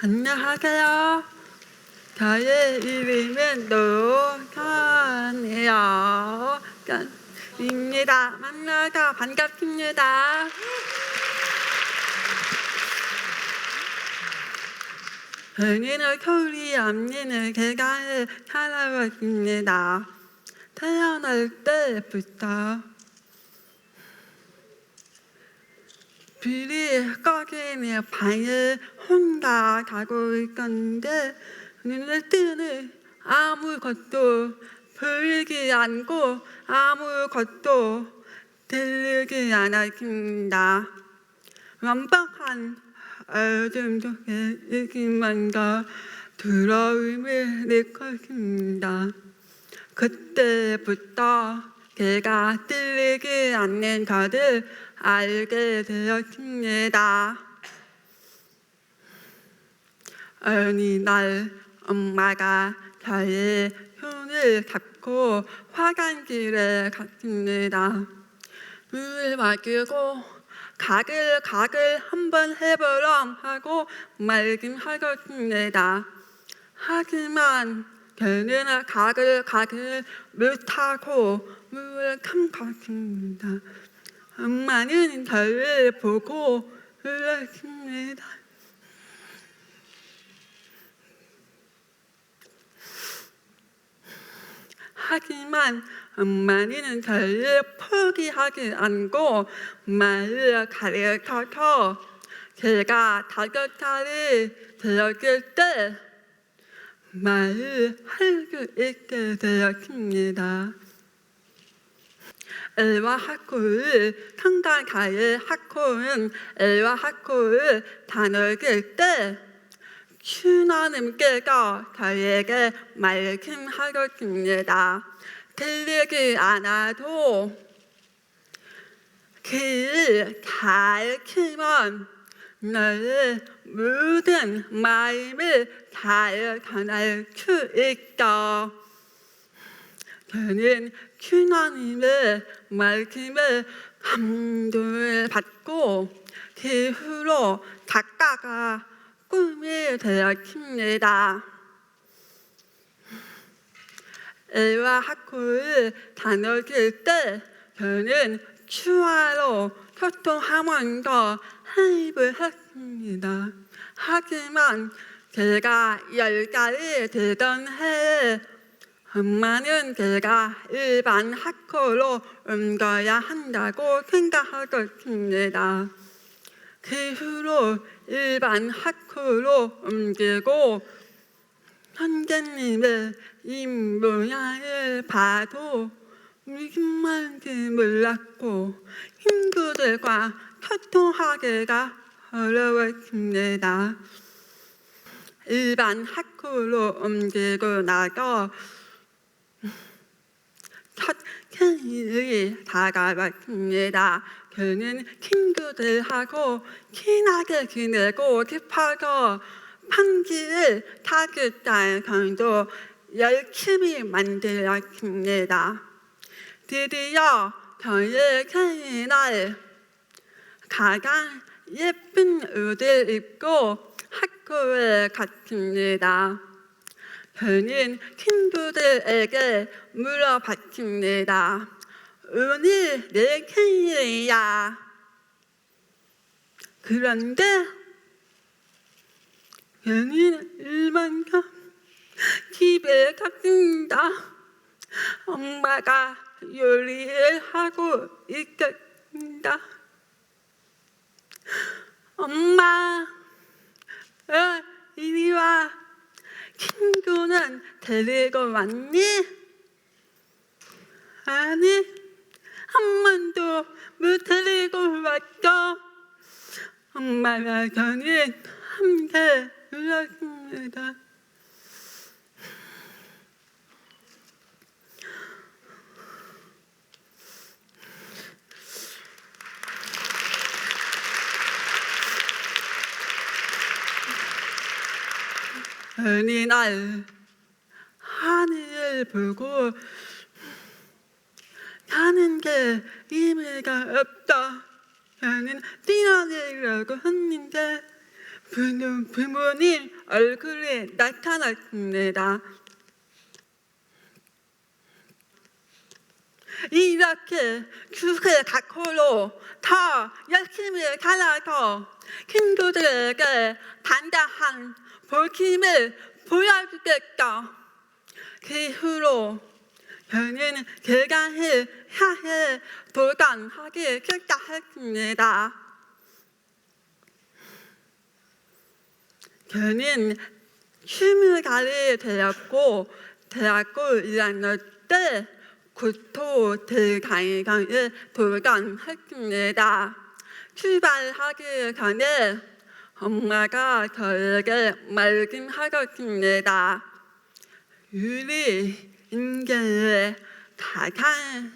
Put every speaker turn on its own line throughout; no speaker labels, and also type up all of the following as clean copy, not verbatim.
안녕하세요. 저의 이름은 노선이요. 입니다. 만나서 반갑습니다. 저는 소리 없는 세상에 살아왔습니다. 태어날 때부터 불이 꺼지는 방에 혼자 자고 있었는데 눈을 뜨니 아무것도 보이지 않고 아무것도 들리지 않았습니다. 완벽한 어둠 속에 이기만과 두려움을 느꼈습니다. 그때부터 제가 들리지 않는 것을 알게 되었습니다. 어느 날 엄마가 저의 손을 잡고 화장실에 갔습니다. 물을 마시고 가글가글 한번 해보렴 하고 말씀하셨습니다. 하지만 저는 가글가글 못하고 물을 삼켰습니다. 엄마는 저를 보고 울었습니다. 하지만 엄마는 저를 포기하지 않고 말을 가르쳐서 제가 5살이 되었을 때 말을 할 수 있게 되었습니다. 엘와 하코를 성가가의 하코는 엘와 하코를 다녔을 때 주나님께서 저에게 말씀하셨습니다. 들리지 않아도 귀를 잘 키면 너의 모든 마음을 잘 전할 수 있어. 저는 주나님의 말씀에 감동을 받고 그 후로 작가가 꿈이 되었습니다. 엘와 하코를 다녔을 때 저는 추가로 소통하면서 하입을 했습니다. 하지만 제가 10살이 되던 해에 엄마는 제가 일반 학교로 옮겨야 한다고 생각하셨습니다. 그 후로 일반 학교로 옮기고 선생님의 입 모양을 봐도 무슨 말인지 몰랐고 친구들과 소통하기가 어려웠습니다. 일반 학교로 옮기고 나서 첫 생일이 다가왔습니다. 저는 친구들하고 친하게 지내고 싶어서 편지를 5달 정도 열심히 만들었습니다. 드디어 저의 생일날 가장 예쁜 옷을 입고 학교에 갔습니다. 저는 친구들에게 물어봤습니다. 오늘 내 생일이야. 그런데 저는 일반가 집에 갔습니다. 엄마가 요리를 하고 있었습니다. 엄마, 이리 와. 친구는 데리고 왔니? 아니, 한 번도 못 데리고 왔어. 엄마가 저는 함께 울었습니다. 어느 날 하늘을 보고 사는 게 의미가 없다. 저는 뛰어내려고 했는데 부모님 얼굴이 나타났습니다. 이렇게 주세 각호로 더 열심히 살아서 친구들에게 단단한 볼힘을 보여주겠다. 그 후로 저는 개강을 향해 도전하기 시작했습니다. 저는 20살이 되었고 대학교 1학년 때 구토 대강을 도전했습니다. 출발하기 전에 엄마가 저에게 말씀하셨습니다. 우리 인생에 가장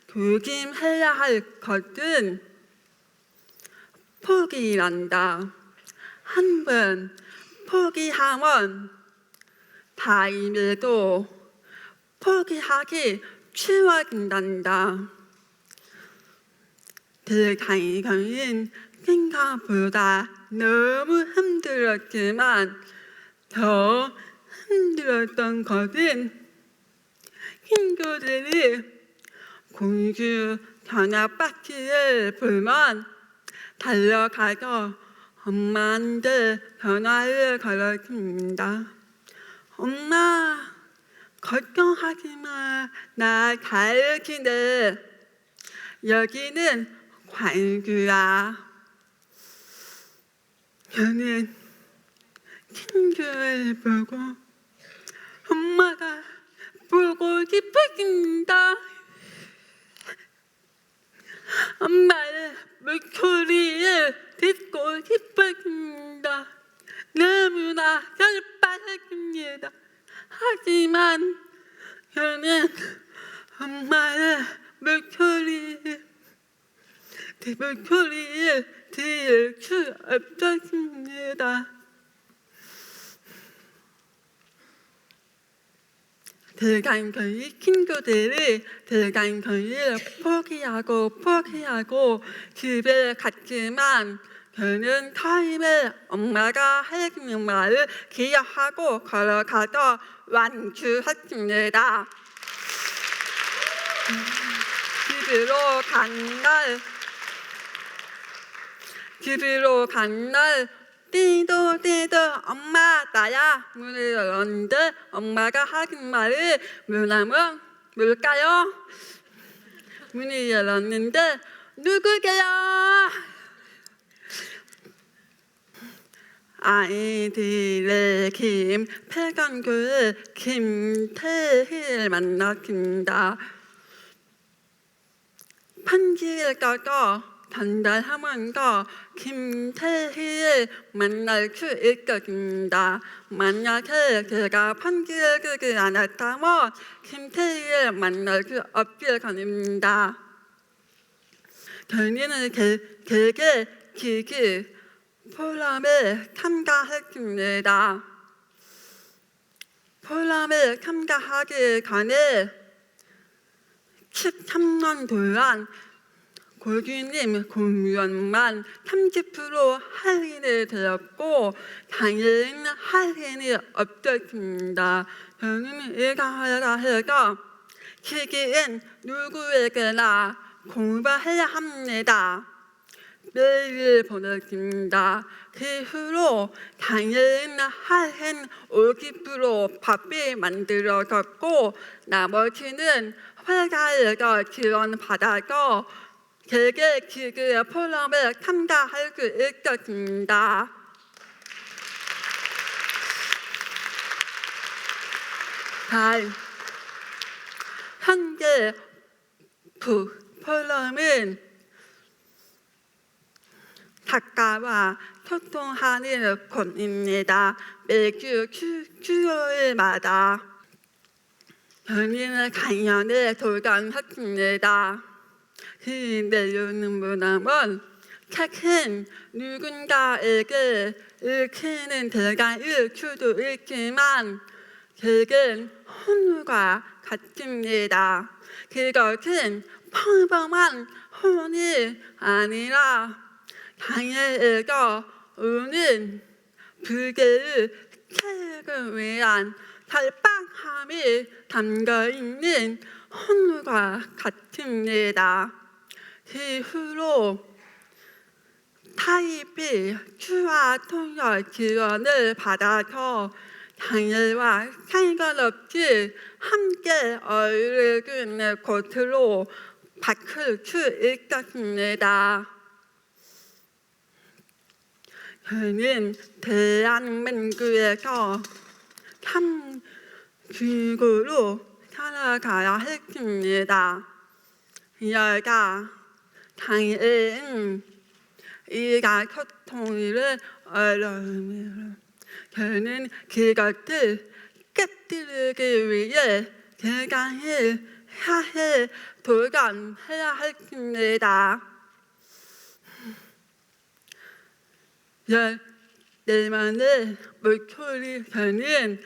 조심해야 할 것은 포기란다. 한번 포기하면 다음에도 포기하기 쉬워진단다. 대강은 생각보다 너무 힘들었지만 더 힘들었던 것은 친구들이 공주 전화받기를 불면 달려가서 엄마한테 전화를 걸었습니다. 엄마, 걱정하지 마. 나 잘 지내. 여기는 광주야. 저는 친구를 보고 엄마가 보고 싶었습니다. 엄마의 목소리를 듣고 싶었습니다. 너무나 슬펐습니다. 하지만 저는 엄마의 목소리를 들을 수 없었습니다. 대강교의 친구들이 대강교의를 포기하고 집에 갔지만 저는 타임에 엄마가 해주는 말을 기억하고 걸어가서 완주했습니다. 집으로 간 날 띠도 엄마 나야. 문을 열었는데 엄마가 하는 말이 뭘까요? 문을 열었는데 누구게요? 아이들의 김태강교의 김태희를 만났습니다. 편지를 써서 전달하면서 김태희를 만날 수 있었습니다. 만약에 제가 편지를 쓰지 않았다면 김태희를 만날 수 없을 것입니다. 저는 되게 길게 포럼에 참가했습니다. 포럼에 참가하기 전에 13년 동안 고객님 공무원만 30% 할인이 되었고 당일은 할인이 없었습니다. 저는 일하다 해서 시기엔 누구에게나 공부해야 합니다. 메일을 보냈습니다. 그 후로 당일은 할인 50% 밥이 만들어졌고 나머지는 회사에서 지원받아서 되게 길게 포럼에 참가할 수 있었습니다. 현재 포럼은 작가와 소통하는 곳입니다. 매주 수요일마다 저는 강연에 도전했습니다. 그 내용은 뭐냐면 책은 누군가에게 읽히는 대가일 수도 있지만 책은 혼과 같습니다. 그것은 평범한 혼이 아니라 장애에서 오는 불개의 체육을 위한 절박함이 담겨있는 헌물과 같습니다. 이후로 타입이 추가 통역 지원을 받아서 장애와 상관없이 함께 어울리는 곳으로 바꿀 수 있었습니다. 저는 대한민국에서 참 주구로 살아가야 했습니다. 여자 장애인 의사소통을 어려움으로 저는 그것을 깨뜨리기 위해 대강을 향해 도전해야 했습니다. 저는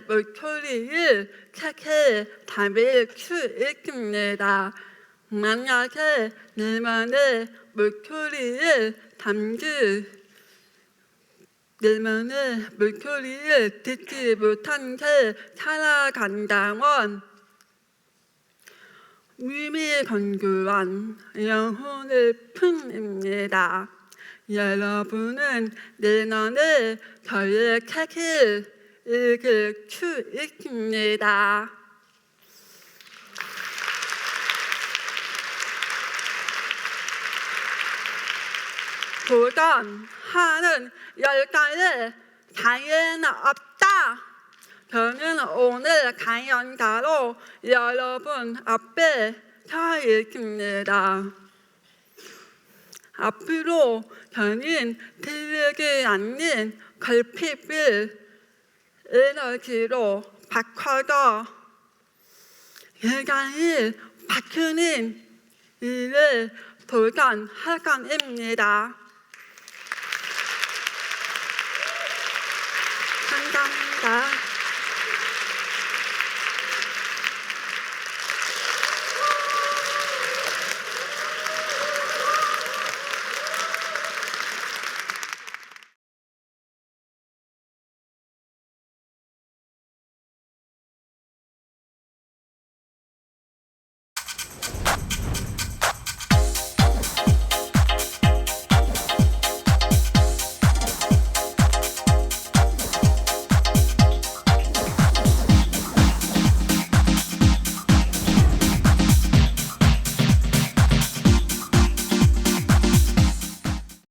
목소리를 찾게 담을 수 있습니다. 만약에 내만의 목소리를 듣지 못한 채 살아간다면 무미건조한 영혼일 뿐입니다. 여러분은 내년에 저의 책을 읽을 수 있습니다. 도전하는 열정에 장애는 없다. 저는 오늘 강연자로 여러분 앞에 서 있습니다. 앞으로 저는 들리지 않는 걸핏을 에너지로 바꿔서 세상을 바꾸는 일을 도전할 겁니다. 감사합니다.